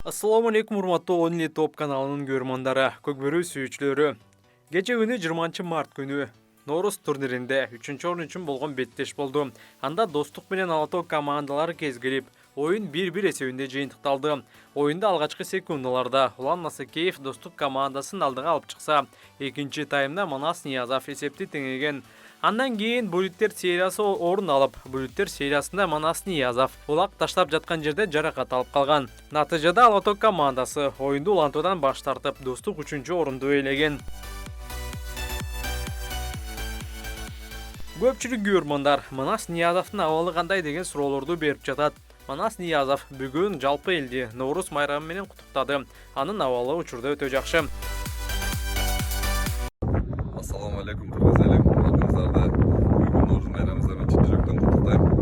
Assalamu alaikum урматтуу Only Top каналынын көрөрмандары, көкбөрү сүйүүчүлөрү. Кече күнү 20 март күнү Норус турниринде 3-орун үчүн болгон беттеш болду. Анда Достук менен Алатоо командалары кезгирип, оюн 1-1 эсебинде жыйынтыкталды. Оюнда алгачкы секундаларда Улан Насыкеев Достук командасын алдыга алып чыкса, экинчи таймда Манас Ниязов эсепти теңеген. Андан кийин Булиттер сериясы орун алып, Булиттер сериясында Манас Ниязов улак таштап жаткан жерде жаракат алып калган. Натыйжада Алатоо командасы оюнду улантуудан баш тартып, Достук 3-орунду ээлеген. Көпчүлүк көрөрмандар Манас Ниязовдун абалы кандай деген суроолорду берип жатат. Манас Ниязов бүгүн жалпы элди Норус майрамы менен куттуктады. Анын абалы учурда өтө жакшы. Assalamu alaikum turg'az elem. Hammangizlarni bugun Navro'z bayramingizlarni chin yurakdan qutlaqlayman.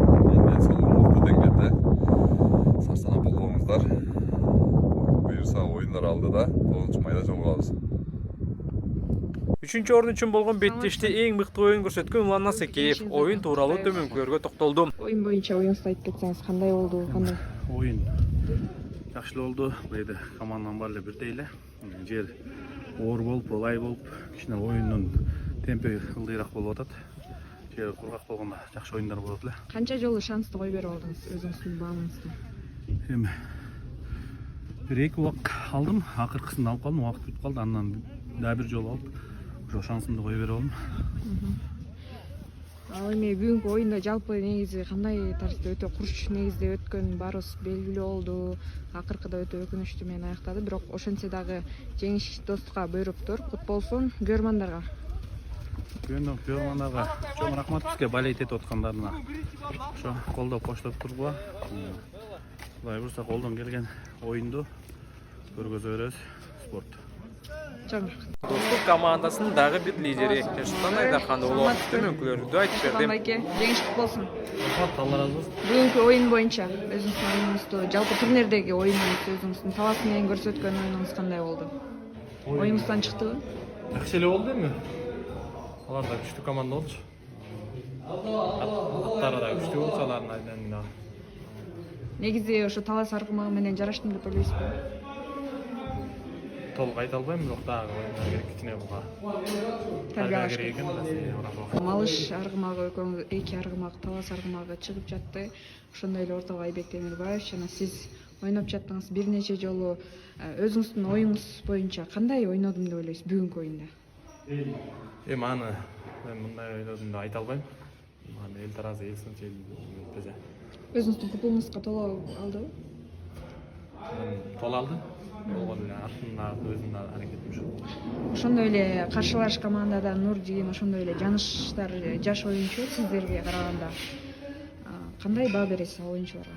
Men sog'lomlikda dengede sarsanab bo'lganingizlar. Buyursa o'yinlar oldida 9 mayda jolg'olamiz. 3-орун үчүн болгон беттеште эң мыкты оюн көрсөткөн Улан Насыкеев оюн тууралуу төмөнкүлөргө токтолду. Oyun boyunca oyunuzda aytып кетсеңиз кандай болду? Кандай? Oyun жакшы болду. Бейде команданын баары бирдей эле. Жер оор болуп, ылай болуп, кичине оюндун темпи ылдыйраак болуп атат. Жер кургак болгондо жакшы оюндар болот эле. Канча жолу шансты кой берип алдыңыз өзүңүздүн баамыңызда? Эми бир эки убак алдым, акыркысында алып калдым, убакыт бүтүп калды. Андан дагы бир жолу алып, ошо шансымды кой берип алдым. Ал эми бүгүнкү оюнда жалпы негизи кандай тарзда өтө курч негизде өткөн баарыбыз белгилүү болду. Акыркыда өтө өкүнүчтүү менен аяктады, бирок ошентсе дагы жеңиш Достукка буйруптур. Кут болсун көрөрмандарга. Көрөрмандарга чоң рахмат бизге болеть этип аткандарына. Ошо колдоп коштоп тургула. Кудай буюрса колдон келген оюнду көргөзө беребиз. Спорт. Чоң. Достук командасынын дагы бир лидери Эрсултан Айдархан уулу төмөнкүлөрдү айтып берди. Байке, жеңиш кут болсун. Рахмат, Алла разы болсун. Бүгүнкү оюн боюнча өзүңүздүн оюнуңузду, жалпы турнирдеги оюнуңузду, өзүңүздүн талас менен көрсөткөн оюнуңуз кандай болду? Оюңуздан чыктыбы? Жакшы эле болду эми. Алар да күчтүү команда болчу. Аттары да күчтүү болчу алардын айдында. Негизи ошо талас аркымагы менен жараштым деп ойлойсузбу? Толук айта албайм, бирок дагы оюндар керек кичине буга. Тарбиялаш керек керек. экен. Малыш аргымагы экөөңүз эки аргымак, талас аргымагы чыгып жатты. Ошондой эле ортого Айбек Темирбаев жана сиз ойноп жаттыңыз бир нече жолу. Өзүңүздүн оюңуз боюнча кандай ойнодум деп ойлойсуз бүгүнкү оюнда? Эми аны мен мындай ойнодум деп айта албайм. Аны эл таразы эл сынчы эл. Өзүңүздүн купуңузга толо алдыбы? Тола алды. Болгон эле артында өзүнүн аракетим ушул. Ошондой эле каршылаш командада Нурдин, ошондой эле жаныштар жаш оюнчу сиздерге караганда. Кандай баа бересиз ал оюнчуларга?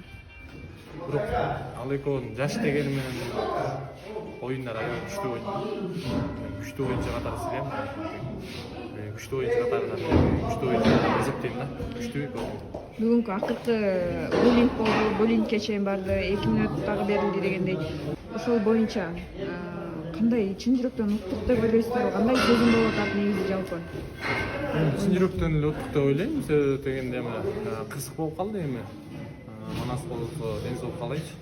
Бирок ал экөөнүн жаш дегени менен оюндар аябай күчтүү ойнойт. Күчтүү оюнчу катары силем. Күчтүү оюнчу катары күчтүү оюнчу эсептейм да. Күчтүү экөө. Бүгүнкү акыркы буллинг болду, буллингке чейин барды, 2 мүнөт дагы берилди дегендей. Ошол боюнча кандай чын жүрөктөн уттук деп ойлойсузбу? Кандай сезим болуп атат негизи жалпы? Чын жүрөктөн эле уттук деп ойлойм. Себеби дегенде эми кырсык болуп калды эми. Манас болсо ден соолук каалайчы.